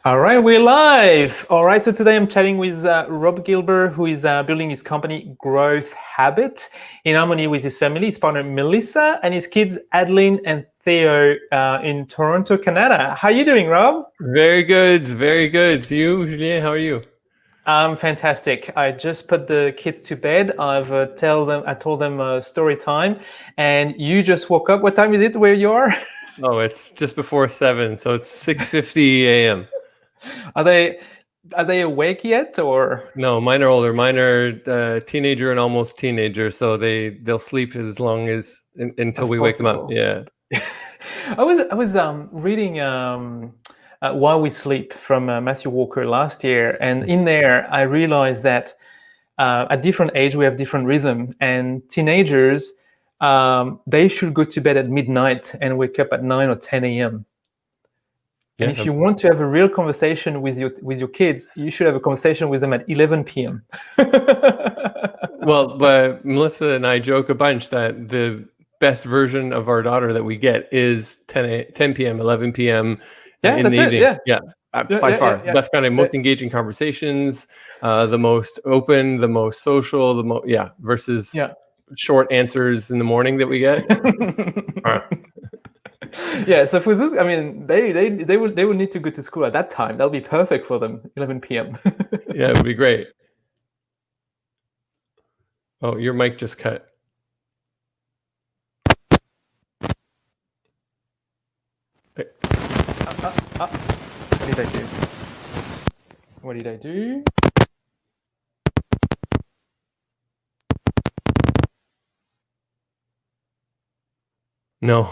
All right, we're live. All right, so today I'm chatting with Robb Gilbear, who is building his company Growth Habit in harmony with his family, his partner Melissa, and his kids Adlyn and Téo in Toronto, Canada. How are you doing, Rob? Very good, very good. You, Julien, how are you? I'm fantastic. I just put the kids to bed. I told them story time, and you just woke up. What time is it where you are? Oh, it's just before 7, so it's 6:50 a.m. Are they awake yet, or? No, mine are older. Mine are teenager and almost teenager, so they'll sleep as long as until That's we wake them up. possible. Yeah. I was reading Why We Sleep from Matthew Walker last year, and in there I realized that at different age we have different rhythm, and teenagers they should go to bed at midnight and wake up at 9 or 10 a.m. And if Yeah. you want to have a real conversation with your kids, you should have a conversation with them at 11 p.m. Well, but Melissa and I joke a bunch that the best version of our daughter that we get is 10 p.m., 11 p.m. Yeah, In that's the it. evening. Yeah, Yeah, yeah, by yeah, yeah, far. yeah. Best kind of most engaging conversations, the most open, the most social, versus Yeah. short answers in the morning that we get. All right. Yeah, so for this, I mean, they will need to go to school at that time. That'll be perfect for them, 11 p.m. Yeah, it would be great. Oh, your mic just cut. What did I do? What did I do? No.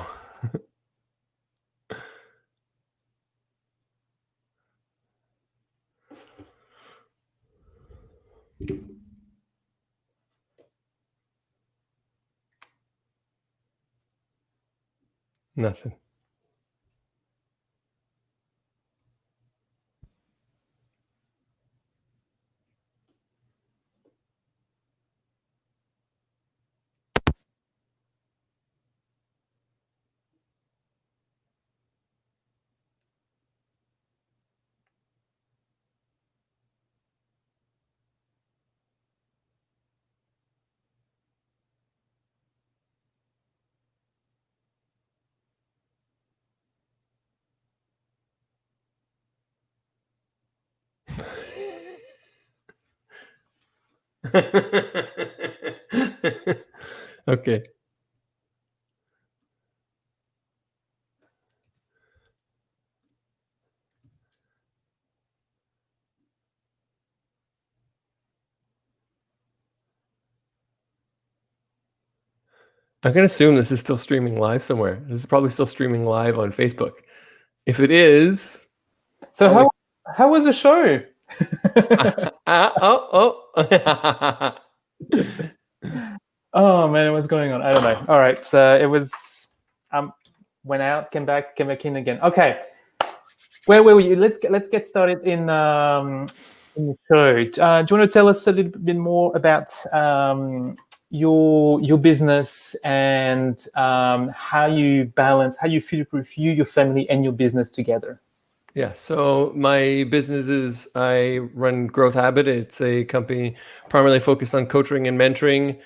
Nothing. Okay. I'm going to assume this is still streaming live somewhere. This is probably still streaming live on Facebook. If it is, So probably. how was the show? Oh. Oh man, what's going on? I don't know. All right, so it was went out, came back in again. Okay, where were you? Let's get started in the show. Do you want to tell us a little bit more about your business and how you future-proof your family, and your business together? Yeah, so my business is I run Growth Habit. It's a company primarily focused on coaching and mentoring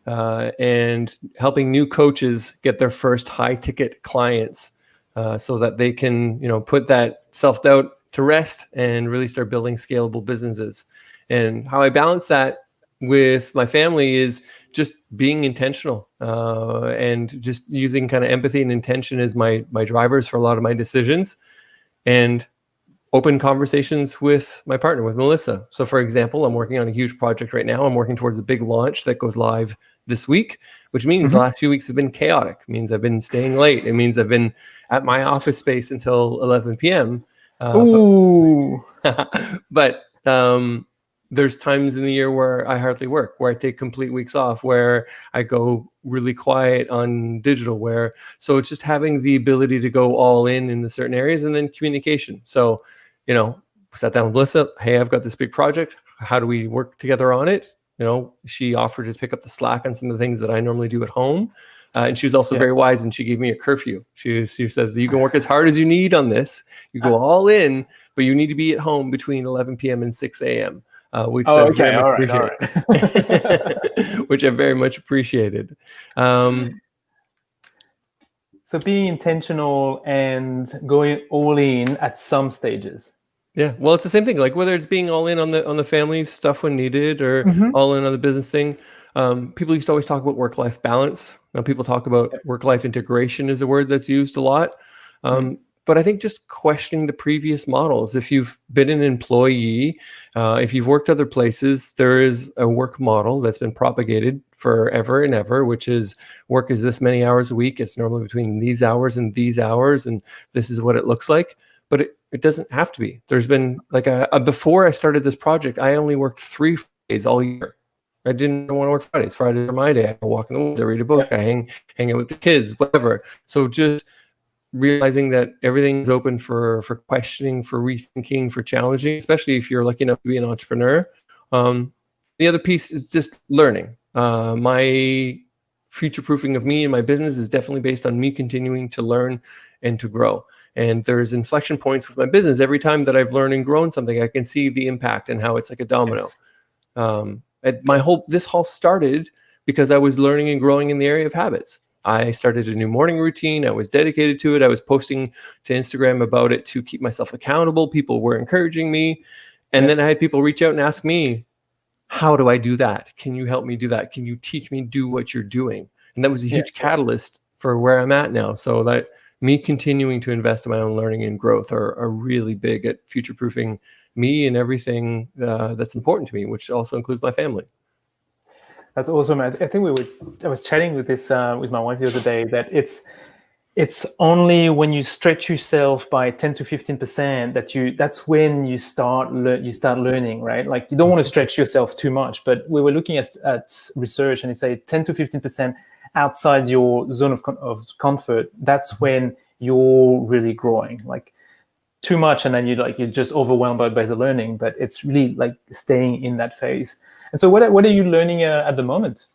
and helping new coaches get their first high-ticket clients so that they can, put that self-doubt to rest and really start building scalable businesses. And how I balance that with my family is just being intentional and just using kind of empathy and intention as my drivers for a lot of my decisions, and open conversations with my partner, with Melissa. So for example, I'm working on a huge project right now. I'm working towards a big launch that goes live this week, which means the last few weeks have been chaotic. It means I've been staying late. It means I've been at my office space until 11 p.m. Ooh. But there's times in the year where I hardly work, where I take complete weeks off, where I go really quiet on digital, so it's just having the ability to go all in the certain areas, and then communication. So, sat down with Melissa. Hey, I've got this big project. How do we work together on it? She offered to pick up the slack on some of the things that I normally do at home. And she was also very wise, and she gave me a curfew. She says, you can work as hard as you need on this. You go all in, but you need to be at home between 11 p.m. and 6 a.m., which I very much appreciate. Which I very much appreciated. So being intentional and going all in at some stages. Yeah, well, it's the same thing. Like whether it's being all in on the family stuff when needed, or all in on the business thing. People used to always talk about work-life balance. Now people talk about work-life integration is a word that's used a lot. But I think just questioning the previous models. If you've been an employee, if you've worked other places, there is a work model that's been propagated forever and ever, which is work is this many hours a week. It's normally between these hours, and this is what it looks like. But it doesn't have to be. There's been like before I started this project, I only worked 3 days all year. I didn't want to work Fridays. Fridays are my day. I walk in the woods, I read a book, I hang out with the kids, whatever. So just realizing that everything's open for questioning, for rethinking, for challenging, especially if you're lucky enough to be an entrepreneur. The other piece is just learning. My future-proofing of me and my business is definitely based on me continuing to learn and to grow. And there's inflection points with my business. Every time that I've learned and grown something, I can see the impact and how it's like a domino. This all started because I was learning and growing in the area of habits. I started a new morning routine. I was dedicated to it. I was posting to Instagram about it to keep myself accountable. People were encouraging me. And then I had people reach out and ask me, how do I do that? Can you help me do that? Can you teach me do what you're doing? And that was a huge catalyst for where I'm at now. So that me continuing to invest in my own learning and growth are really big at future-proofing me and everything that's important to me, which also includes my family. That's awesome. I think I was chatting with this with my wife the other day that it's only when you stretch yourself by 10 to 15% that's when you start learning, right? Like you don't want to stretch yourself too much, but we were looking at research and it said 10 to 15% outside your zone of comfort. That's when you're really growing. Like too much, and then you're just overwhelmed by the learning. But it's really like staying in that phase. And so, what are you learning at the moment?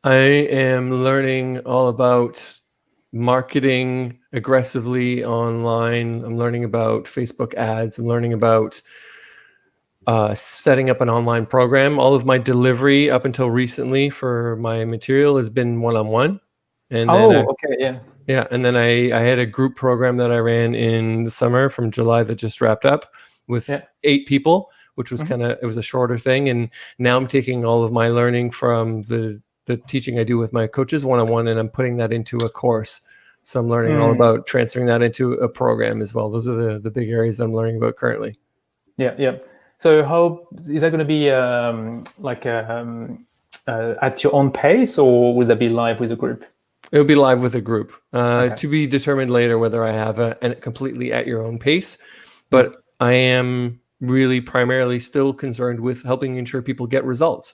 I am learning all about marketing aggressively online. I'm learning about Facebook ads. I'm learning about setting up an online program. All of my delivery up until recently for my material has been one-on-one. And and then I had a group program that I ran in the summer from July that just wrapped up with 8 people, which was it was a shorter thing. And now I'm taking all of my learning from the teaching I do with my coaches one-on-one, and I'm putting that into a course. So I'm learning all about transferring that into a program as well. Those are the big areas I'm learning about currently. Yeah. So how is that going to be at your own pace, or will that be live with a group? It'll be live with a group. To be determined later whether I have a completely at your own pace. But I am really primarily still concerned with helping ensure people get results.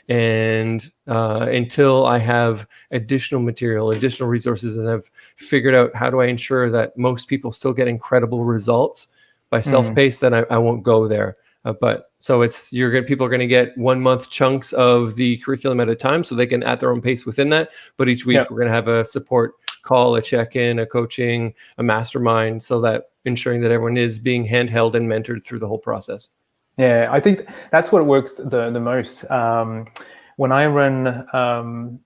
And until I have additional material, additional resources, and I've figured out how do I ensure that most people still get incredible results by self-paced, then I won't go there. But so people are going to get 1 month chunks of the curriculum at a time, so they can at their own pace within that. But each week we're going to have a support call, a check-in, a coaching, a mastermind, so that ensuring that everyone is being handheld and mentored through the whole process. Yeah, I think that's what works the most. When I run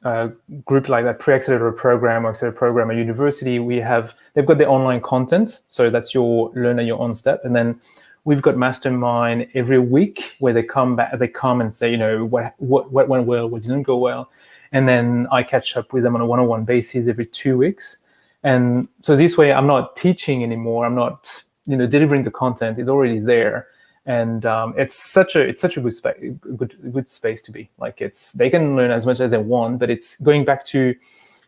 a group like that, pre-accelerator program or accelerator program at university, they've got their online content, so that's your learn at your own step, and then we've got mastermind every week where they come and say, what went well, what didn't go well, and then I catch up with them on a one-on-one basis every 2 weeks. And so this way, I'm not teaching anymore. I'm not delivering the content. It's already there. And it's such a good space to be. Like they can learn as much as they want, but it's going back to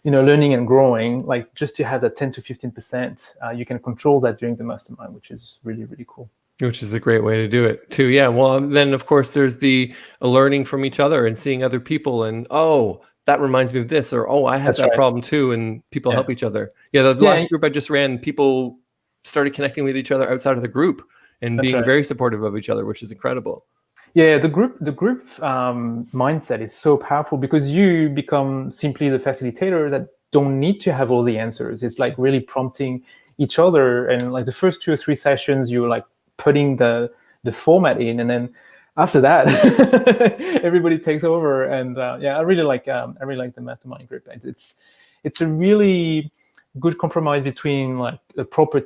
learning and growing. Like just to have that 10 to 15%, you can control that during the mastermind, which is really, really cool. Which is a great way to do it too. Yeah. Well, then of course there's the learning from each other and seeing other people, and that reminds me of this, or I have that problem too, and people help each other. Yeah. The last group I just ran, people started connecting with each other outside of the group and being very supportive of each other, which is incredible. Yeah, the group mindset is so powerful because you become simply the facilitator that don't need to have all the answers. It's like really prompting each other, and like the first 2 or 3 sessions, you're like putting the format in, and then after that, everybody takes over. And yeah, I really like the mastermind group. It's a really good compromise between like a proper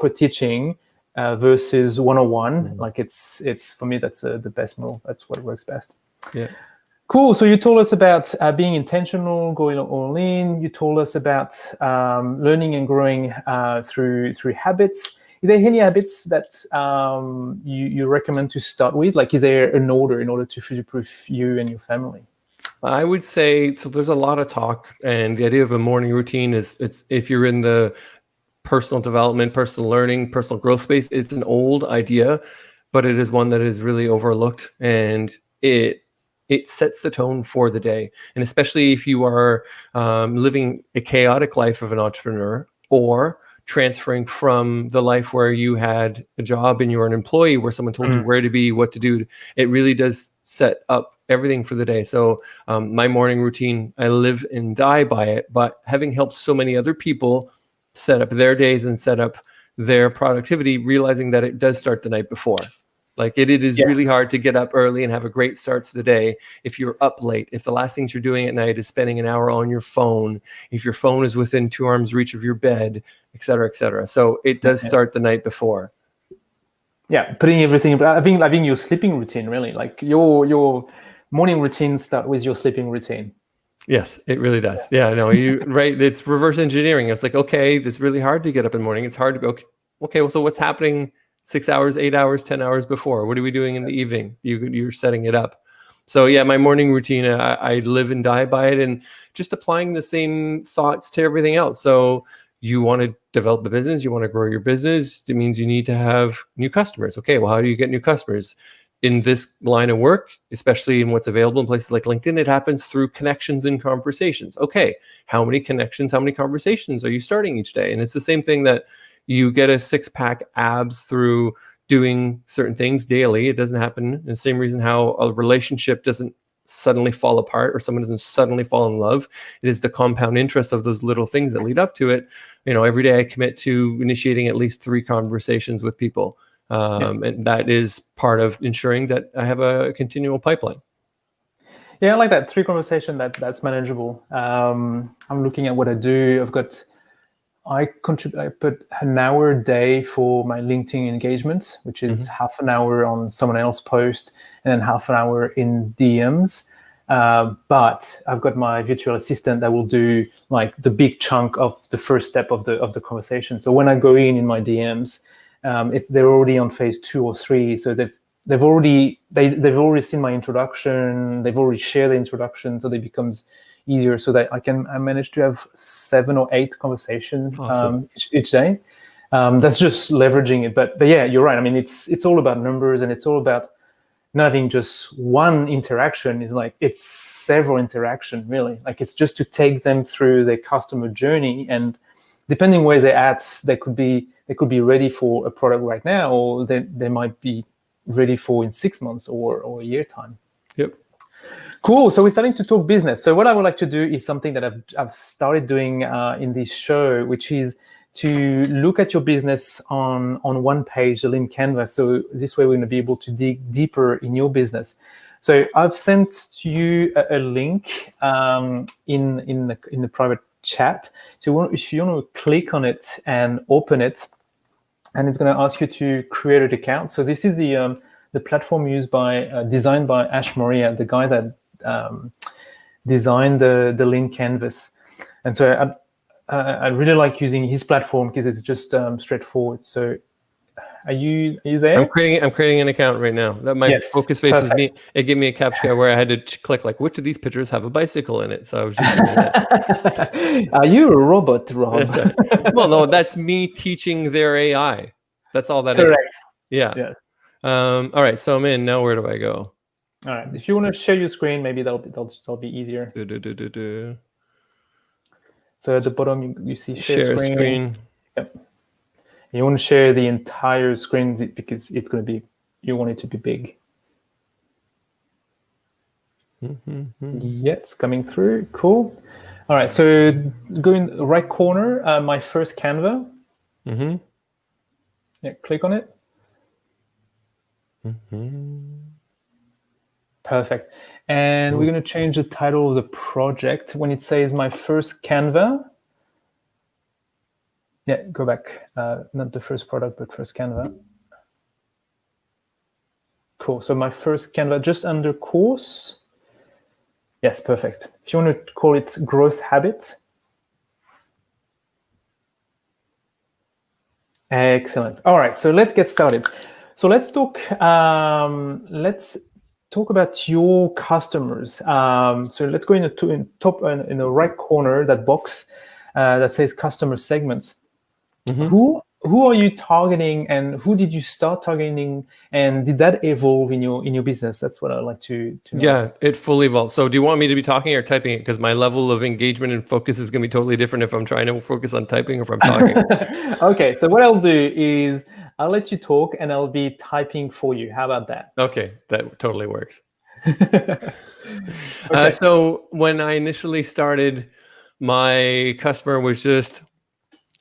teaching versus 101. Like it's for me, that's the best model. That's what works best. Yeah. Cool. So you told us about being intentional, going all in. You told us about learning and growing through habits. Is there any habits that you recommend to start with? Like, is there an order in order to future-proof you and your family? I would say, so there's a lot of talk, and the idea of a morning routine is, it's if you're in the personal development, personal learning, personal growth space, it's an old idea, but it is one that is really overlooked, and it sets the tone for the day. And especially if you are living a chaotic life of an entrepreneur, or transferring from the life where you had a job and you were an employee where someone told you where to be, what to do, it really does set up everything for the day. So my morning routine, I live and die by it, but having helped so many other people set up their days and set up their productivity, realizing that it does start the night before. Like it is really hard to get up early and have a great start to the day if you're up late. If the last things you're doing at night is spending an hour on your phone, if your phone is within 2 arms reach of your bed, et cetera, et cetera. So it does start the night before. Yeah, putting everything. Having your sleeping routine, really, like your morning routine start with your sleeping routine. Yes, it really does. Yeah, no, right. It's reverse engineering. It's like, okay, it's really hard to get up in the morning. It's hard to go, okay, well, so what's happening 6 hours, 8 hours, 10 hours before? What are we doing in the evening? You're setting it up. So yeah, my morning routine, I live and die by it, and just applying the same thoughts to everything else. So you want to develop a business, you want to grow your business. It means you need to have new customers. Okay, well, how do you get new customers? In this line of work, especially in what's available in places like LinkedIn, it happens through connections and conversations. Okay, how many connections, how many conversations are you starting each day? And it's the same thing that you get a 6-pack abs through doing certain things daily. It doesn't happen. And the same reason how a relationship doesn't suddenly fall apart, or someone doesn't suddenly fall in love. It is the compound interest of those little things that lead up to it. You know, every day I commit to initiating at least 3 conversations with people. And that is part of ensuring that I have a continual pipeline. Yeah, I like that 3 conversation. That's manageable. I'm looking at what I do. I put an hour a day for my LinkedIn engagement, which is half an hour on someone else's post and then half an hour in DMs. But I've got my virtual assistant that will do like the big chunk of the first step of the conversation. So when I go in my DMs, if they're already on phase 2 or 3, so they've already seen my introduction, they've already shared the introduction, so it becomes easier, so that I manage to have 7 or 8 conversations each day. That's just leveraging it, but yeah, you're right. I mean, it's all about numbers, and it's all about not having just one interaction. It's several interaction, really. Like it's just to take them through their customer journey, and depending where they're at, they could be ready for a product right now, or they might be ready for in 6 months or a year time. Yep. Cool. So we're starting to talk business. So what I would like to do is something that I've started doing in this show, which is to look at your business on one page, the lean canvas. So this way we're going to be able to dig deeper in your business. So I've sent to you a link in the private chat. So if you want to click on it and open it, and it's going to ask you to create an account. So this is the platform designed by Ash Maurya, the guy that designed the lean canvas. And so I really like using his platform because it's just straightforward. So are you there? I'm creating an account right now. That my focus face was me. It gave me a captcha where I had to click like, which of these pictures have a bicycle in it? So I was just doing that. Are you a robot, Rob? Well, no, that's me teaching their AI. That's all that Correct. is. Yeah. All right. So I'm in now. Where do I go? All right. If you want to share your screen, maybe that'll be easier. So at the bottom, you see share screen. Yep. You want to share the entire screen because it's going to be, you want it to be big. Yeah, it's coming through. Cool. All right, so go in the right corner, my first Canva. Yeah, click on it. Perfect. And we're going to change the title of the project. When it says my first Canva, yeah, go back. Not the first product, but first Canva. Cool. So my first Canva, just under course. Yes, perfect. If you want to call it growth habit. Excellent. All right, so let's get started. So let's talk about your customers. So let's go in the right corner, that box that says customer segments. Who are you targeting, and who did you start targeting, and did that evolve in your business? That's what I'd like to know. Yeah, it fully evolved. So do you want me to be talking or typing it? Because my level of engagement and focus is going to be totally different if I'm trying to focus on typing or if I'm talking. Okay, so what I'll do is I'll let you talk and I'll be typing for you. How about that? Okay, that totally works. Okay. So when I initially started, my customer was just,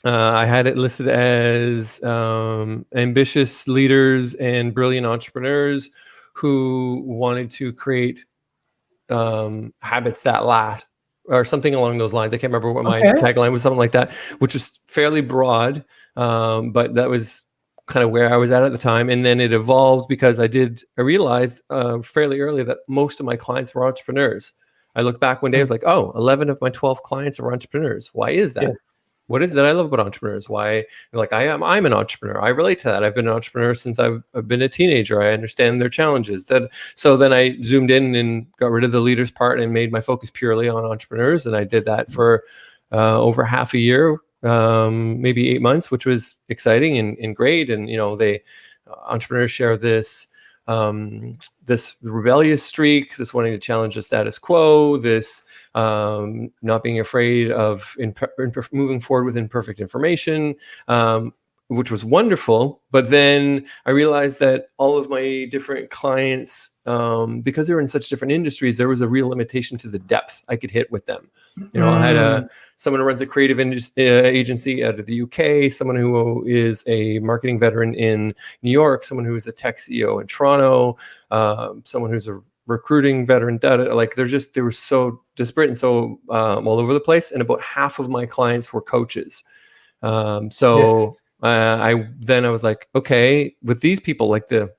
I had it listed as ambitious leaders and brilliant entrepreneurs who wanted to create habits that last, or something along those lines. I can't remember what my tagline was, something like that, which was fairly broad, but that was kind of where I was at the time. And then it evolved because I realized fairly early that most of my clients were entrepreneurs. I looked back one day, I was like, oh, 11 of my 12 clients are entrepreneurs. Why is that? Yeah. What is it that I love about entrepreneurs? Why? Like I'm an entrepreneur. I relate to that. I've been an entrepreneur since I've been a teenager. I understand their challenges. So then I zoomed in and got rid of the leaders part and made my focus purely on entrepreneurs. And I did that for over half a year, maybe 8 months, which was exciting and great. And entrepreneurs share this rebellious streak, this wanting to challenge the status quo, this not being afraid of moving forward with imperfect information, which was wonderful. But then I realized that all of my different clients, because they were in such different industries, there was a real limitation to the depth I could hit with them. I had someone who runs a creative agency out of the UK, someone who is a marketing veteran in New York, someone who is a tech CEO in Toronto, someone who's a recruiting veteran. They were so disparate and so all over the place. And about half of my clients were coaches. I was like, okay, with these people, like the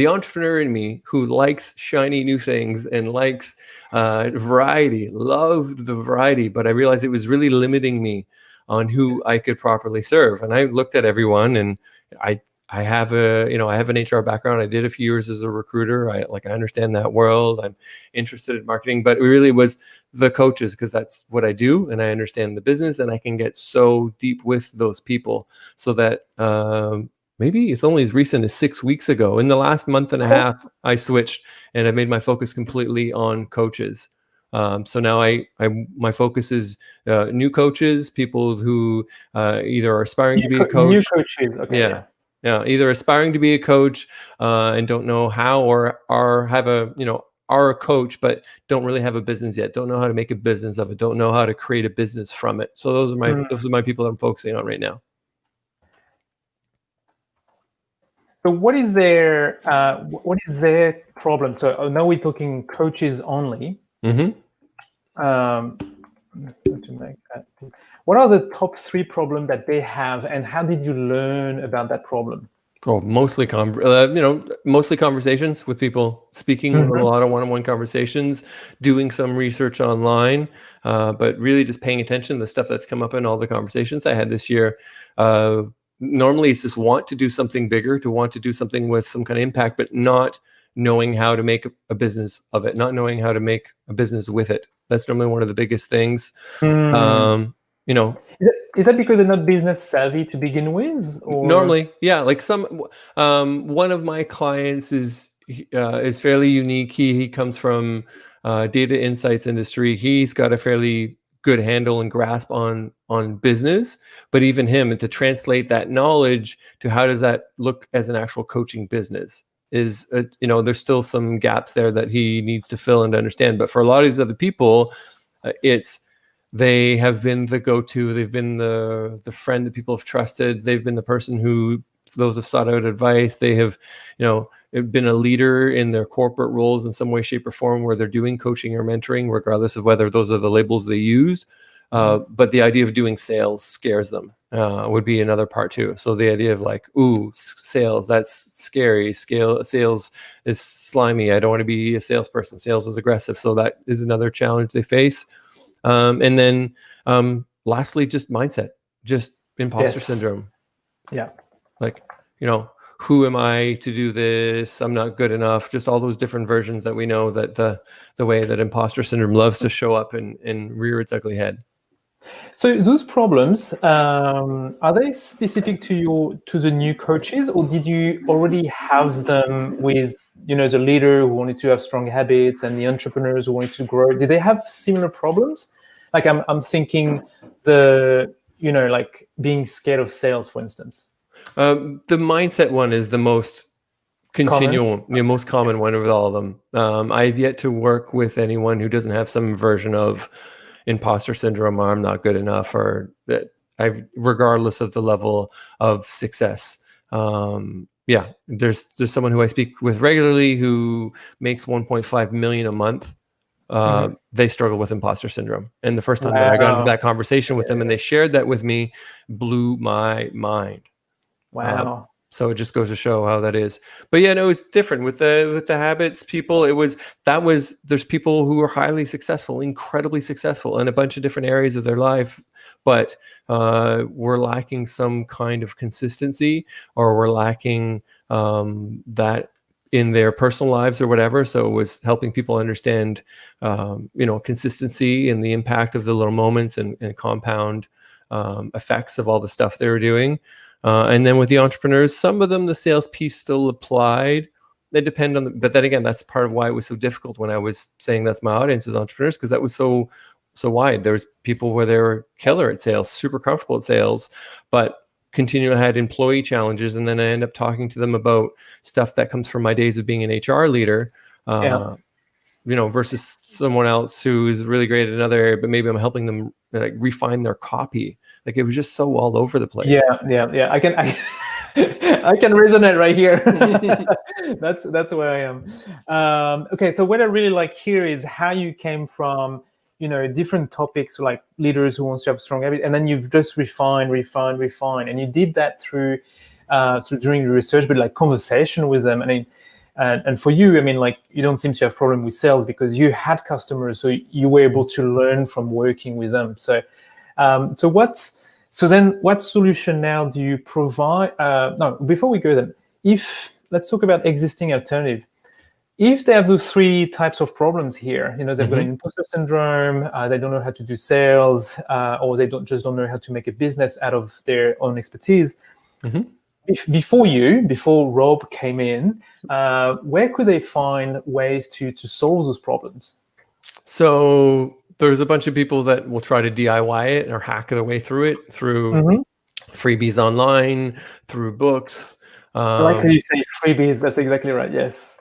entrepreneur in me who likes shiny new things and likes variety, loved the variety, but I realized it was really limiting me on who I could properly serve. And I looked at everyone, and I have an HR background. I did a few years as a recruiter. I understand that world. I'm interested in marketing, but it really was the coaches, because that's what I do, and I understand the business, and I can get so deep with those people. So that maybe it's only as recent as 6 weeks ago, in the last month and a half, I switched and I made my focus completely on coaches. So now my focus is new coaches, people who either are aspiring to be a coach. New coaches. Okay. Yeah, either aspiring to be a coach and don't know how, or are a coach but don't really have a business yet, don't know how to make a business of it, don't know how to create a business from it. So those are my people that I'm focusing on right now. So what is their problem? So now we're talking coaches only. What are the top 3 problems that they have, and how did you learn about that problem? Oh, mostly conversations with people, speaking a lot of one-on-one conversations, doing some research online, but really just paying attention to the stuff that's come up in all the conversations I had this year. Normally it's just want to do something bigger, to want to do something with some kind of impact, but not knowing how to make a business of it, not knowing how to make a business with it. That's normally one of the biggest things. Is that because they're not business savvy to begin with? Or? Normally, yeah. Like one of my clients is fairly unique. He comes from data insights industry. He's got a fairly good handle and grasp on business, but even him, and to translate that knowledge to how does that look as an actual coaching business. is there's still some gaps there that he needs to fill and understand. But for a lot of these other people, they have been the go-to. They've been the friend that people have trusted. They've been the person who those have sought out advice. They have, been a leader in their corporate roles in some way, shape, or form where they're doing coaching or mentoring, regardless of whether those are the labels they used. But the idea of doing sales scares them, would be another part too. So the idea of like, ooh, sales, that's scary. Sales is slimy. I don't want to be a salesperson. Sales is aggressive. So that is another challenge they face. And then lastly, just mindset, just imposter syndrome. Yeah. Like, who am I to do this? I'm not good enough. Just all those different versions that we know that the way that imposter syndrome loves to show up and rear its ugly head. So those problems, are they specific to the new coaches, or did you already have them with, the leader who wanted to have strong habits and the entrepreneurs who wanted to grow? Did they have similar problems? Like I'm thinking like being scared of sales, for instance. The mindset one is the most continual, most common one with all of them. I've yet to work with anyone who doesn't have some version of imposter syndrome, or I'm not good enough, or that regardless of the level of success. There's someone who I speak with regularly who makes 1.5 million a month. They struggle with imposter syndrome. And the first time that I got into that conversation with them and they shared that with me, blew my mind. Wow. So it just goes to show how that is. But yeah, no, it's different with the habits. People, there's people who are highly successful, incredibly successful in a bunch of different areas of their life, but we're lacking some kind of consistency, or we're lacking that in their personal lives or whatever. So it was helping people understand, consistency and the impact of the little moments and compound effects of all the stuff they were doing. And then with the entrepreneurs, some of them, the sales piece still applied. They depend on but then again, that's part of why it was so difficult when I was saying that's my audience is entrepreneurs, because that was so wide. There was people where they were killer at sales, super comfortable at sales, but continually had employee challenges. And then I end up talking to them about stuff that comes from my days of being an HR leader, versus someone else who is really great at another area, but maybe I'm helping them refine their copy. Like it was just so all over the place. Yeah. I can resonate right here. That's where I am. Okay, so what I really like here is how you came from, different topics like leaders who wants to have strong habits, and then you've just refined, and you did that through doing research, but like conversation with them. I mean, and for you, I mean, like you don't seem to have problem with sales because you had customers, so you were able to learn from working with them. So then what solution now do you provide? No, before we go then, let's talk about existing alternative. If they have those three types of problems here, they've got an imposter syndrome, they don't know how to do sales, or they don't know how to make a business out of their own expertise. Before Robb came in, where could they find ways to solve those problems? So there's a bunch of people that will try to DIY it or hack their way through it through freebies online, through books. Like you say, freebies. That's exactly right. Yes.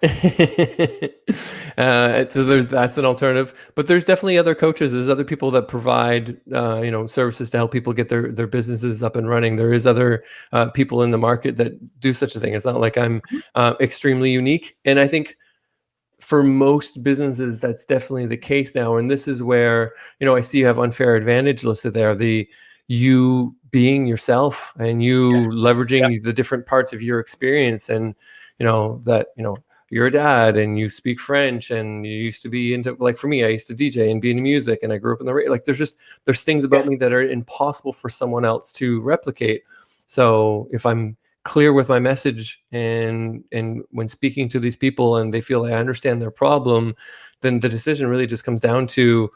So that's an alternative, but there's definitely other coaches. There's other people that provide, services to help people get their businesses up and running. There is other people in the market that do such a thing. It's not like I'm extremely unique. And I think for most businesses, that's definitely the case now. And this is where, I see you have unfair advantage listed there. You being yourself and you leveraging the different parts of your experience, and you're a dad and you speak French and you used to be into, like for me, I used to DJ and be into music and I grew up in the radio. Like there's things about me that are impossible for someone else to replicate. So if I'm clear with my message and when speaking to these people and they feel I understand their problem, then the decision really just comes down to,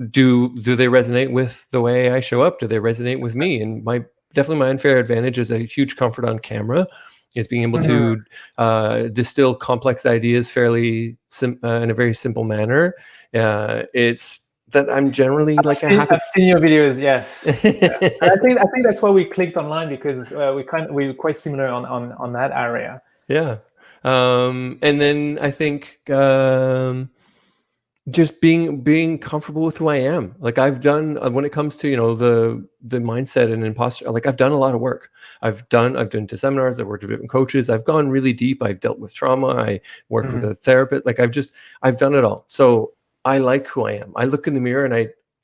do they resonate with the way I show up? Do they resonate with me? And definitely my unfair advantage is a huge comfort on camera, is being able to distill complex ideas fairly in a very simple manner. It's that I'm generally I've seen your videos, yes. I think that's why we clicked online, because we're quite similar on that area. Yeah. And then I think just being comfortable with who I am. Like I've done when it comes to, you know, the mindset and imposter, like I've done a lot of work. I've been to seminars, I've worked with different coaches, I've gone really deep, I've dealt with trauma, I worked with a therapist, like I've done it all. So I like who I am. I look in the mirror and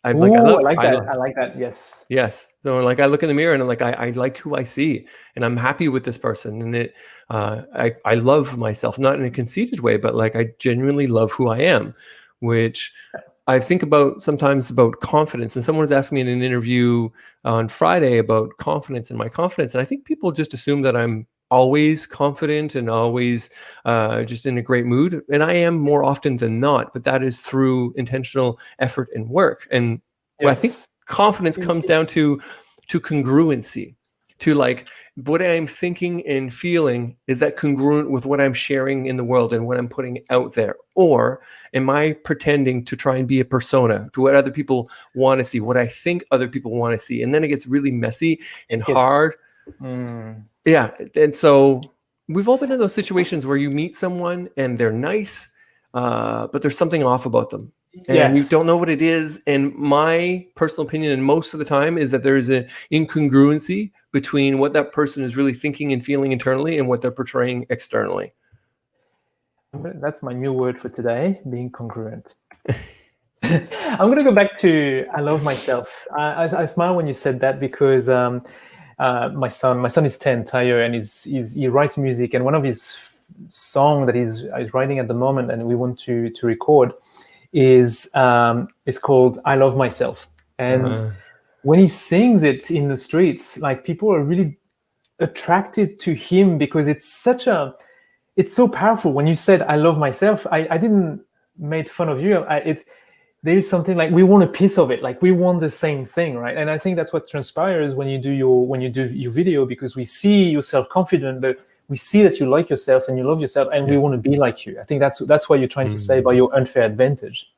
I'm like, Ooh, I like that. I like that. Yes. yes. So like I look in the mirror and I'm like, I like who I see and I'm happy with this person. And I love myself, not in a conceited way, but like I genuinely love who I am, which I think about sometimes about confidence. And someone was asking me in an interview on Friday about confidence and my confidence. And I think people just assume that I'm always confident and always just in a great mood. And I am more often than not, but that is through intentional effort and work. And I think Yes. confidence comes down to congruency, to like what I'm thinking and feeling, is that congruent with what I'm sharing in the world and what I'm putting out there? Or am I pretending to try and be a persona to what other people want to see, what I think other people want to see? And then it gets really messy and hard. Yeah. And so we've all been in those situations where you meet someone and they're nice, but there's something off about them. And you don't know what it is. And my personal opinion, and most of the time, is that there's an incongruency between what that person is really thinking and feeling internally and what they're portraying externally. That's my new word for today, being congruent. I'm going to go back to I love myself. I smile when you said that because my son is 10, Téo, and he writes music, and one of his song that he's writing at the moment and we want to record is it's called I Love Myself. And when he sings it in the streets, like people are really attracted to him because it's so powerful. When you said I love myself, I didn't make fun of you. There's something like we want a piece of it, like we want the same thing, right? And I think that's what transpires when you do your video, because we see you self-confident, but we see that you like yourself and you love yourself, and we want to be like you. I think that's what you're trying to say by your unfair advantage.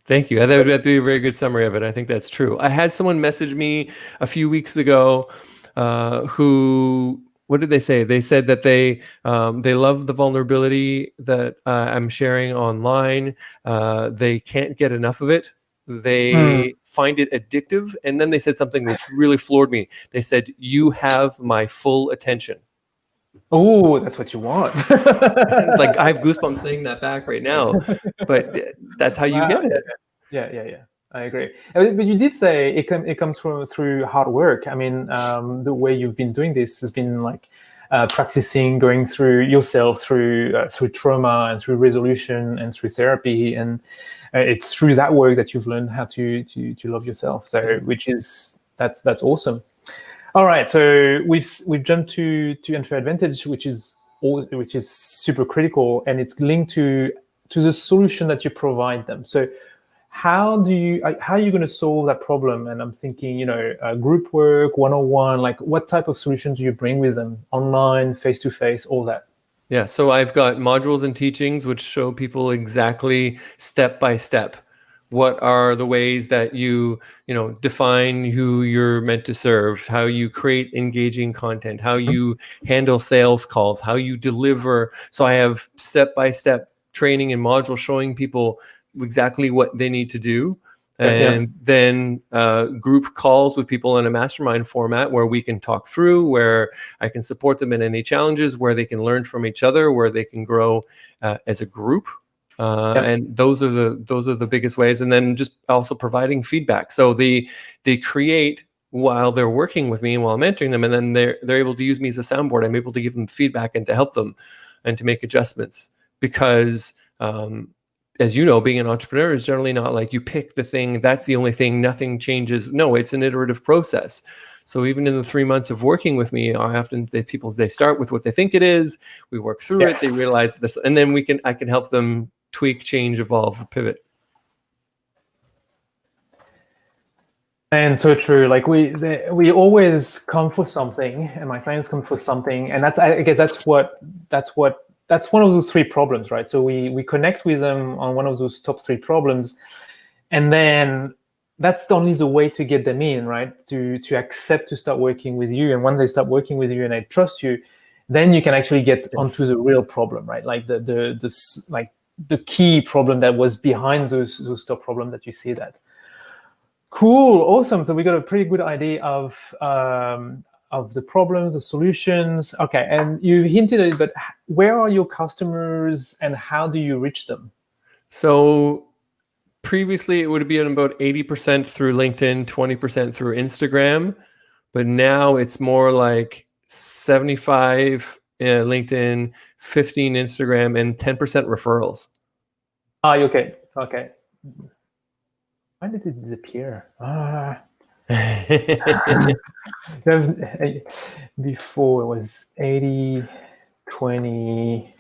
Thank you. That'd be a very good summary of it. I think that's true. I had someone message me a few weeks ago who, what did they say? They said that they love the vulnerability that I'm sharing online. They can't get enough of it. They find it addictive. And then they said something which really floored me. They said, "You have my full attention." Oh, that's what you want. It's like I have goosebumps saying that back right now, but that's how you get it. Yeah. I agree. But you did say it comes through hard work. I mean, the way you've been doing this has been like practicing, going through yourself through trauma and through resolution and through therapy, and it's through that work that you've learned how to love yourself. So, that's awesome. All right, so we've jumped to unfair advantage, which is super critical, and it's linked to the solution that you provide them. So how are you going to solve that problem? And I'm thinking, group work, one-on-one, like what type of solution do you bring with them? Online, face-to-face, all that? Yeah, so I've got modules and teachings which show people exactly step by step what are the ways that you define who you're meant to serve, how you create engaging content, how you handle sales calls, how you deliver. So I have step-by-step training and modules showing people exactly what they need to do. And then group calls with people in a mastermind format where we can talk through, where I can support them in any challenges, where they can learn from each other, where they can grow as a group. And those are the biggest ways. And then just also providing feedback. So they create while they're working with me and while I'm mentoring them, and then they're able to use me as a soundboard. I'm able to give them feedback and to help them and to make adjustments, because as you know, being an entrepreneur is generally not like you pick the thing, that's the only thing, nothing changes. No, it's an iterative process. So even in the 3 months of working with me, I often they start with what they think it is. We work through it. They realize this, and then I can help them tweak, change, evolve, pivot. And so true. Like we always come for something, and my clients come for something, and I guess that's one of those three problems, right? So we connect with them on one of those top three problems, and then that's only the way to get them in, right? To accept to start working with you. And once they start working with you and they trust you, then you can actually get onto the real problem, right? Like the key problem that was behind those top problems that you see that. Cool, awesome. So we got a pretty good idea of the problems, the solutions. Okay, and you hinted at it, but where are your customers and how do you reach them? So previously, it would be about 80% through LinkedIn, 20% through Instagram, but now it's more like 75 LinkedIn, 15 Instagram, and 10% referrals. Okay. Why did it disappear? Before it was 80, 20.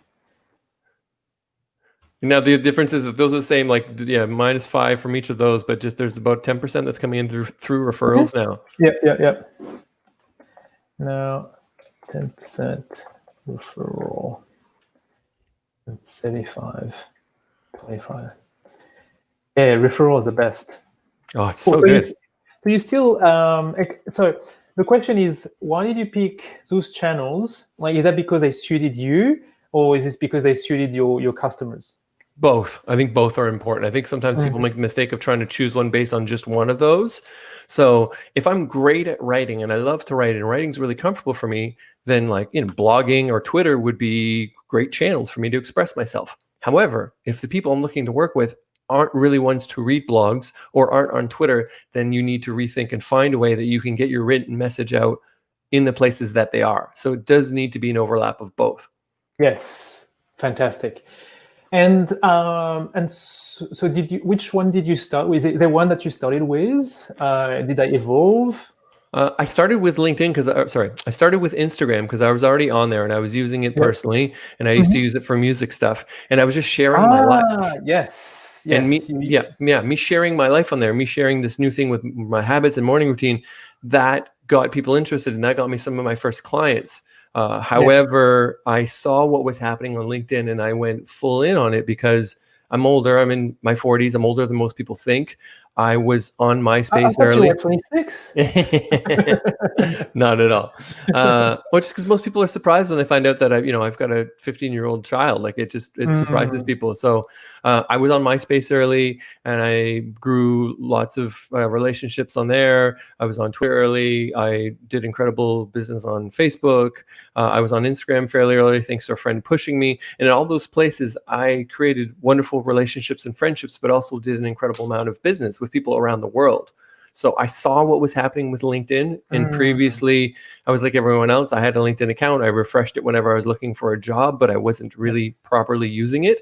Now the difference is that those are the same, like -5 from each of those, but just there's about 10% that's coming in through referrals now. Yeah. Now 10% referral. 75, 25. Yeah, referral is the best. Oh, it's so good. So you still so the question is, why did you pick those channels? Like, is that because they suited you, or is this because they suited your customers? Both. I think both are important. I think sometimes people make the mistake of trying to choose one based on just one of those. So if I'm great at writing and I love to write and writing's really comfortable for me, then blogging or Twitter would be great channels for me to express myself. However, if the people I'm looking to work with aren't really ones to read blogs or aren't on Twitter, then you need to rethink and find a way that you can get your written message out in the places that they are. So it does need to be an overlap of both. Yes, fantastic. And so which one did you start with? Is it the one that you started with? Did they evolve? I started with LinkedIn I started with Instagram because I was already on there and I was using it personally, and I used to use it for music stuff, and I was just sharing my life. Yes. And me sharing my life on there, me sharing this new thing with my habits and morning routine, that got people interested, and that got me some of my first clients. However, I saw what was happening on LinkedIn and I went full in on it because I'm older. I'm in my 40s. I'm older than most people think. I was on MySpace early. You were 26. Not at all. Which is because most people are surprised when they find out that I've got a 15-year-old child. Like it surprises people. So I was on MySpace early, and I grew lots of relationships on there. I was on Twitter early. I did incredible business on Facebook. I was on Instagram fairly early, thanks to a friend pushing me. And in all those places, I created wonderful relationships and friendships, but also did an incredible amount of business with people around the world. So I saw what was happening with LinkedIn. And previously, I was like everyone else. I had a LinkedIn account. I refreshed it whenever I was looking for a job, but I wasn't really properly using it.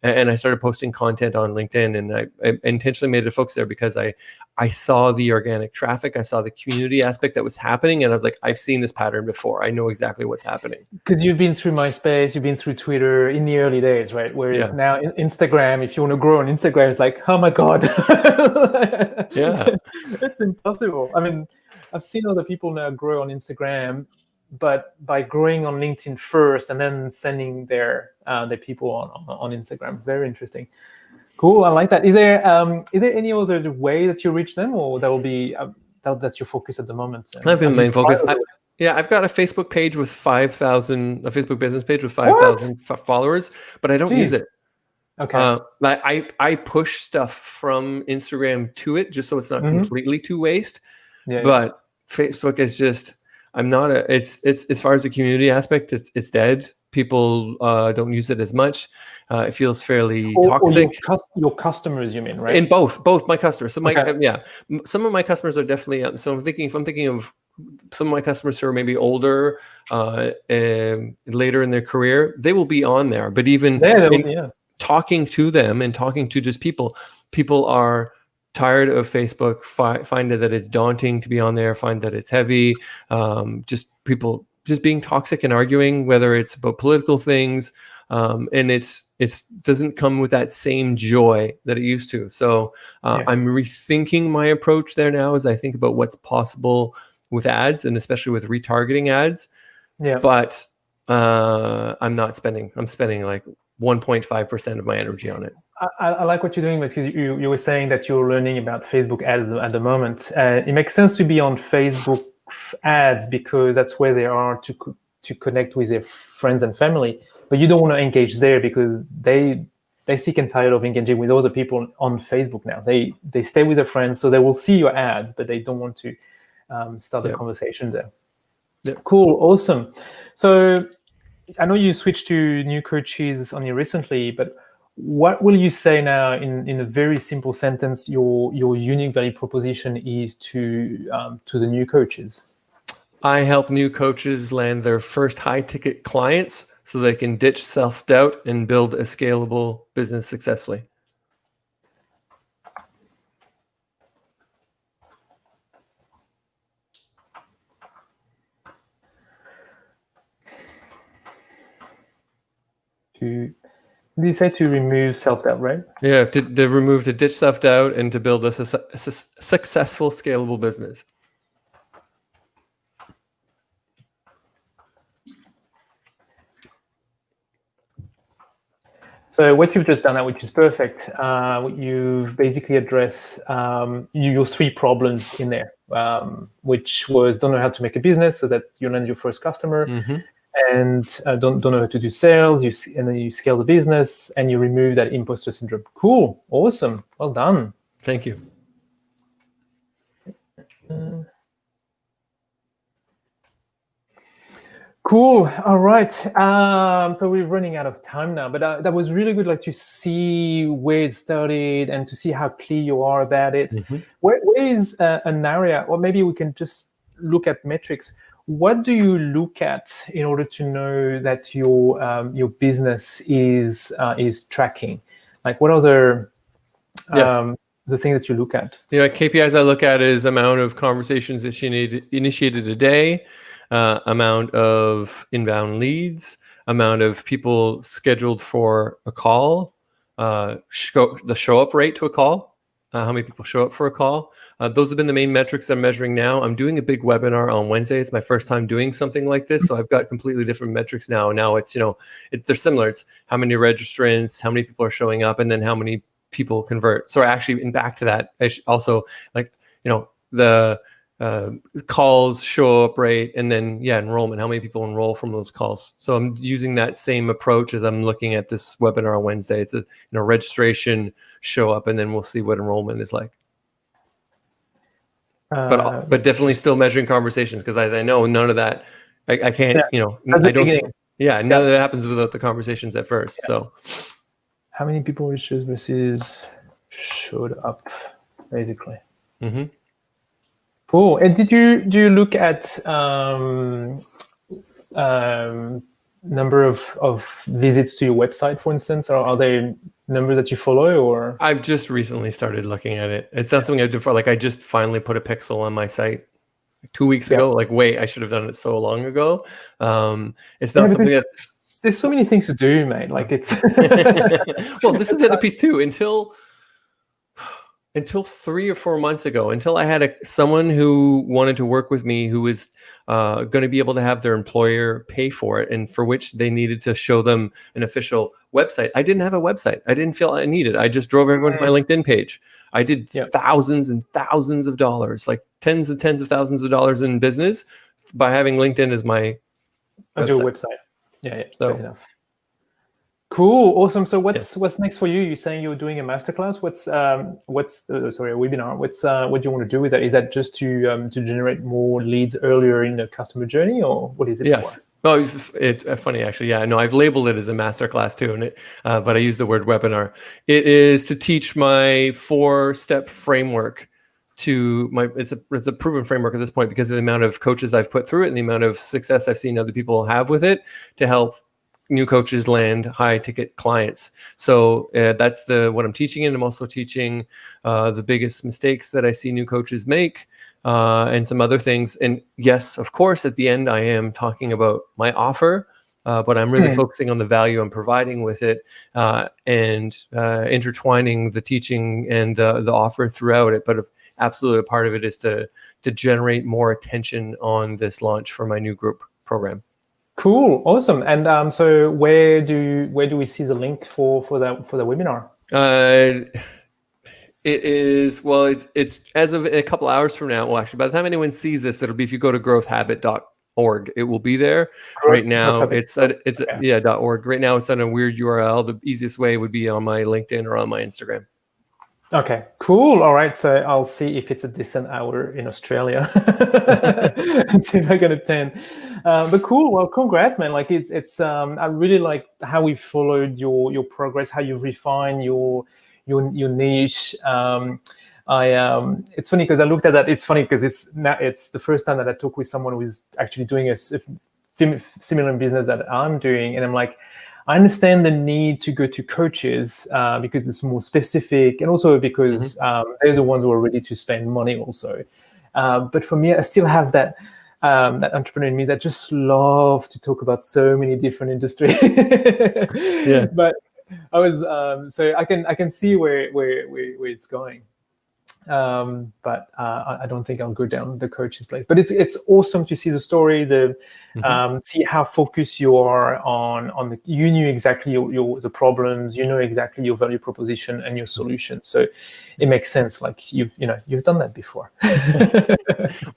And I started posting content on LinkedIn, and I intentionally made it a focus there because I saw the organic traffic. I saw the community aspect that was happening. And I was like, I've seen this pattern before. I know exactly what's happening. Because you've been through MySpace, you've been through Twitter in the early days, right? Whereas now Instagram, if you want to grow on Instagram, it's like, oh my God. Yeah. It's impossible. I mean, I've seen other people now grow on Instagram, but by growing on LinkedIn first and then sending their people on Instagram. Very interesting. Cool, I like that. Is there any other way that you reach them, or that will be that's your focus at the moment? That'd be my main focus. I've got a Facebook page with 5,000, a Facebook business page with 5,000 followers, but I don't use it. Okay. I push stuff from Instagram to it just so it's not completely to waste. But Facebook is just, it's as far as the community aspect, it's dead. People don't use it as much. It feels fairly toxic. Or your customers, you mean, right? In both my customers. So some of my customers are definitely. So if I'm thinking of some of my customers who are maybe older, later in their career, they will be on there. But even talking to them and talking to just people are tired of Facebook, find that it's daunting to be on there, find that it's heavy, just people just being toxic and arguing, whether it's about political things, and it's doesn't come with that same joy that it used to. So I'm rethinking my approach there now as I think about what's possible with ads, and especially with retargeting ads. But I'm spending like 1.5% of my energy on it. I like what you're doing, because you were saying that you're learning about Facebook ads at the moment. It makes sense to be on Facebook ads because that's where they are to to connect with their friends and family, but you don't want to engage there because they sick and tired of engaging with other people on Facebook now. They stay with their friends, so they will see your ads, but they don't want to start a conversation there. Cool, awesome. So I know you switched to new coaches only recently, but what will you say now in a very simple sentence your unique value proposition is to the new coaches? I help new coaches land their first high-ticket clients so they can ditch self-doubt and build a scalable business successfully. Did you say to remove self-doubt, right? Yeah, to ditch self-doubt and to build a successful, scalable business. So what you've just done, which is perfect, you've basically addressed your 3 problems in there, which was don't know how to make a business, so that you land your first customer, and don't know how to do sales, and then you scale the business, and you remove that imposter syndrome. Cool, awesome, well done. Thank you. Cool. All right. So we're running out of time now, but that was really good, like to see where it started and to see how clear you are about it. Where is an area, or maybe we can just look at metrics. What do you look at in order to know that your business is tracking? Like, what are the things that you look at? Yeah, KPIs I look at is amount of conversations initiated a day, amount of inbound leads, amount of people scheduled for a call, the show up rate to a call, how many people show up for a call. Those have been the main metrics I'm measuring now. I'm doing a big webinar on Wednesday. It's my first time doing something like this, so I've got completely different metrics now. Now it's, they're similar. It's how many registrants, how many people are showing up, and then how many people convert. So actually, and back to that, I also the calls, show up rate, and then enrollment, how many people enroll from those calls. So I'm using that same approach as I'm looking at this webinar on Wednesday. It's a registration, show up, and then we'll see what enrollment is like. But definitely still measuring conversations, because as I know, none of that I can't, I don't. None of that happens without the conversations at first. So how many people registered versus showed up, basically. Cool. And do you look at number of visits to your website, for instance, or are they numbers that you follow? Or I've just recently started looking at it. It's not something I did before. Like, I just finally put a pixel on my site 2 weeks ago. Like, wait, I should have done it so long ago. It's not something that there's so many things to do, mate. Like, it's well, this is the other piece too. Until 3 or 4 months ago, until I had someone who wanted to work with me, who was going to be able to have their employer pay for it, and for which they needed to show them an official website. I didn't have a website. I didn't feel I needed. I just drove everyone to my LinkedIn page. I did thousands and thousands of dollars, like tens of thousands of dollars in business by having LinkedIn as my your website. Yeah. So, fair enough. Cool, awesome. So what's next for you? You're saying you're doing a masterclass. What's a webinar? What do you want to do with that? Is that just to generate more leads earlier in the customer journey, or what is it for? Oh, it's funny actually. Yeah, no, I've labeled it as a masterclass too, but I use the word webinar. It is to teach my 4-step framework. It's a proven framework at this point because of the amount of coaches I've put through it and the amount of success I've seen other people have with it to help new coaches land high ticket clients. So that's what I'm teaching. And I'm also teaching the biggest mistakes that I see new coaches make and some other things. And yes, of course, at the end, I am talking about my offer, but I'm really focusing on the value I'm providing with it and intertwining the teaching and the offer throughout it. But absolutely a part of it is to generate more attention on this launch for my new group program. Cool, awesome. And so where do we see the link for the webinar? It is, well, it's as of a couple hours from now. Well, actually, by the time anyone sees this, it'll be if you go to growthhabit.com .org. It will be there. Right now it's .org. Right now it's on a weird URL. The easiest way would be on my LinkedIn or on my Instagram. Okay, cool. All right, so I'll see if it's a decent hour in Australia and see if I can attend. But cool. Well, congrats, man. Like it's I really like how we followed your progress, how you've refined your niche. It's funny because I looked at that. It's funny because it's the first time that I talk with someone who is actually doing a similar business that I'm doing, and I'm like, I understand the need to go to coaches because it's more specific, and also because they're the ones who are ready to spend money also. But for me, I still have that entrepreneur in me that just love to talk about so many different industries. Yeah. But I was so I can see where it's going. But I don't think I'll go down the coach's place. But it's awesome to see the story, see how focused you are on the, you knew exactly the problems, you know exactly your value proposition and your solution. So it makes sense. Like you've done that before.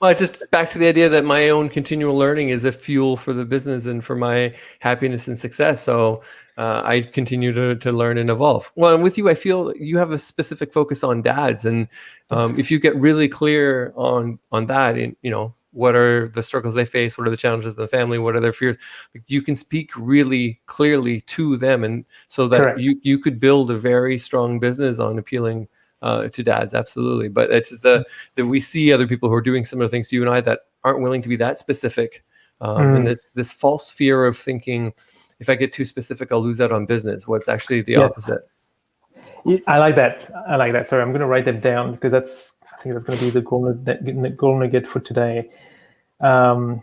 Well, just back to the idea that my own continual learning is a fuel for the business and for my happiness and success. So I continue to learn and evolve. Well, and with you, I feel you have a specific focus on dads, and if you get really clear on that, and what are the struggles they face, what are the challenges of the family, what are their fears, you can speak really clearly to them, and so that you could build a very strong business on appealing to dads. Absolutely. But it's just that we see other people who are doing similar things to you and I that aren't willing to be that specific, and this false fear of thinking, if I get too specific, I'll lose out on business. What's actually the opposite. I like that. Sorry, I'm going to write them down because I think that's going to be the goal nugget for today. The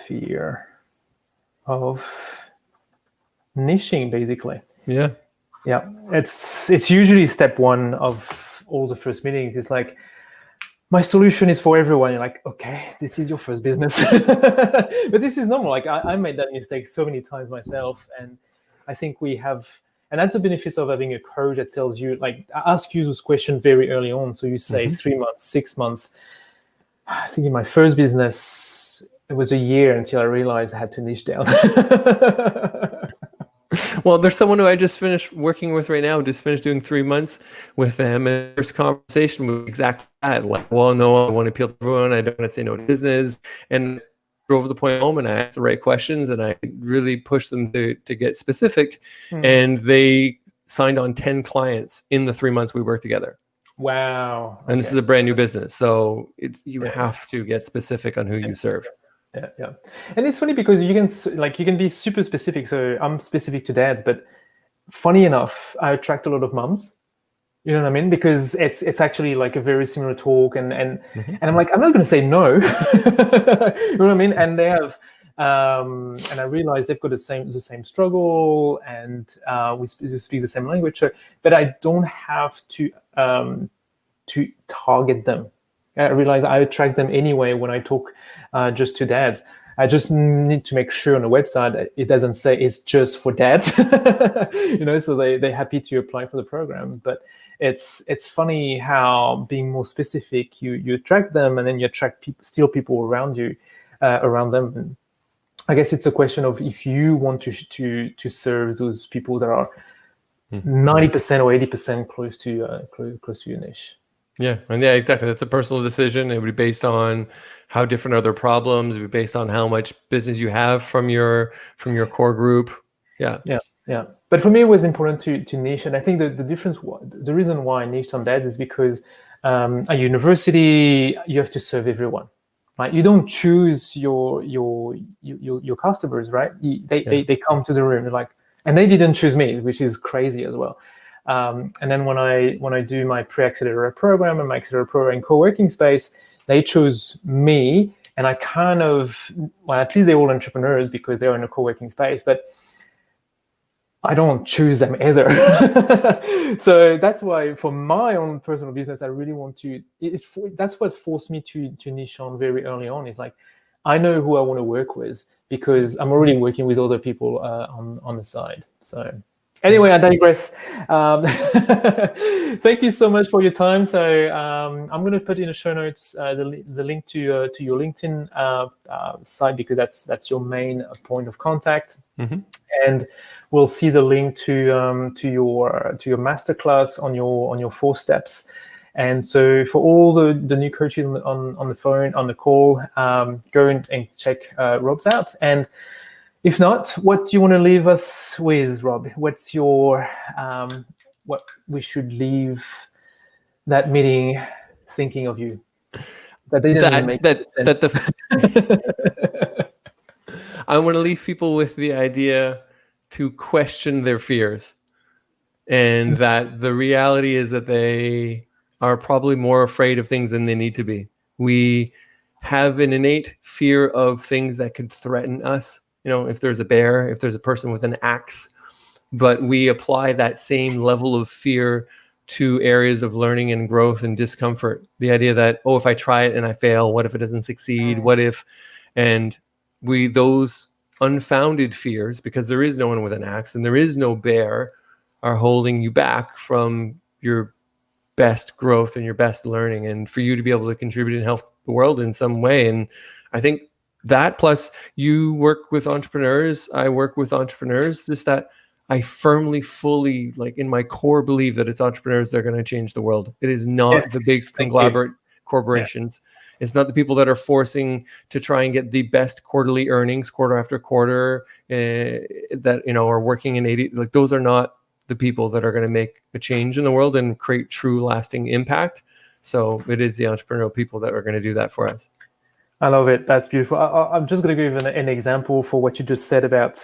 fear of niching, basically. Yeah. It's usually step one of all the first meetings. It's like, my solution is for everyone. You're like, okay, this is your first business. But this is normal. Like I made that mistake so many times myself. And I think we have, and that's the benefits of having a coach that tells you, like, ask you those questions very early on. So you say 3 months, 6 months. I think in my first business, it was a year until I realized I had to niche down. Well, there's someone who I just finished working with right now, just finished doing 3 months with them. And first conversation was exactly that. Like, well, no, I want to appeal to everyone. I don't want to say no to business. And drove the point home and I asked the right questions and I really pushed them to get specific. And they signed on 10 clients in the 3 months we worked together. Wow. And this is a brand new business. So you have to get specific on who you serve. Yeah. And it's funny because you can be super specific. So I'm specific to dads, but funny enough, I attract a lot of moms. You know what I mean? Because it's actually like a very similar talk, and I'm like, I'm not going to say no. You know what I mean? And they have, and I realize they've got the same struggle, and we speak the same language. So, but I don't have to target them. I realize I attract them anyway when I talk just to dads. I just need to make sure on the website it doesn't say it's just for dads, so they're happy to apply for the program. But it's funny how being more specific, you attract them, and then you attract people around you, around them. And I guess it's a question of if you want to serve those people that are 90% or 80% close to your niche. Yeah, and yeah, exactly. That's a personal decision. It would be based on how different are their problems. It would be based on how much business you have from your core group. Yeah. But for me, it was important to niche, and I think the reason why I niched on that is because at university you have to serve everyone. Right? You don't choose your customers, right? They come to the room, like, and they didn't choose me, which is crazy as well. And then when I do my pre-accelerator program and my accelerator program in co-working space, they chose me, and I kind of, well, at least they're all entrepreneurs because they're in a co-working space, but I don't choose them either. So that's why for my own personal business, I really want to, that's what's forced me to niche on very early on. Is like, I know who I want to work with because I'm already working with other people on the side. So Anyway, I digress. Thank you so much for your time. So I'm going to put in the show notes the link to your LinkedIn site, because that's your main point of contact. Mm-hmm. And we'll see the link to your masterclass on your 4 steps. And so for all the new coaches on the phone, on the call, go and check Robb's out. And if not, what do you want to leave us with, Robb? What's your what we should leave that meeting thinking of you? That they didn't make sense. I want to leave people with the idea to question their fears, and that the reality is that they are probably more afraid of things than they need to be. We have an innate fear of things that could threaten us. If there's a bear, if there's a person with an axe, but we apply that same level of fear to areas of learning and growth and discomfort. The idea that, if I try it and I fail, what if it doesn't succeed? What if? And those unfounded fears, because there is no one with an axe and there is no bear, are holding you back from your best growth and your best learning, and for you to be able to contribute and help the world in some way. And I think that, plus you work with entrepreneurs, I work with entrepreneurs, just that I firmly, fully, in my core, believe that it's entrepreneurs that are going to change the world. It is not the big conglomerate corporations. Yeah. It's not the people that are forcing to try and get the best quarterly earnings quarter after quarter that are working in 80. Those are not the people that are going to make a change in the world and create true lasting impact. So it is the entrepreneurial people that are going to do that for us. I love it. That's beautiful. I'm just going to give an example for what you just said about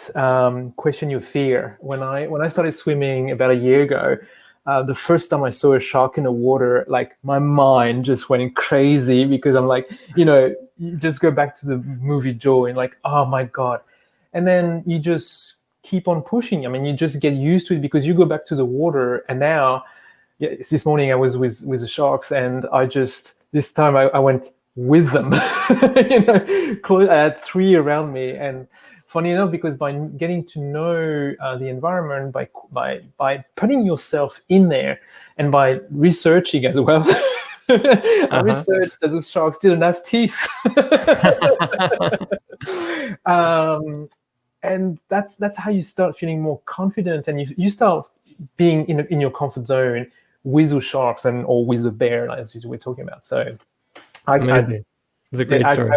question your fear. When I started swimming about a year ago, the first time I saw a shark in the water, my mind just went crazy, because I'm you just go back to the movie Joy and oh my God. And then you just keep on pushing. I mean, you just get used to it, because you go back to the water. And now, this morning I was with the sharks, and this time I went with them. I had 3 around me. And funny enough, because by getting to know the environment, by putting yourself in there, and by researching as well, I researched that the sharks didn't have teeth. And that's how you start feeling more confident, and you start being in your comfort zone with the sharks or with the bear, as we're talking about. So amazing. It's a great story.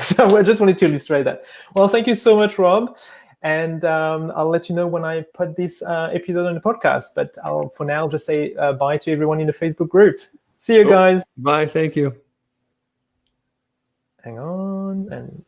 So I just wanted to illustrate that. Well, thank you so much, Robb. And I'll let you know when I put this episode on the podcast. But I'll, for now, just say bye to everyone in the Facebook group. See you guys. Bye. Thank you. Hang on. And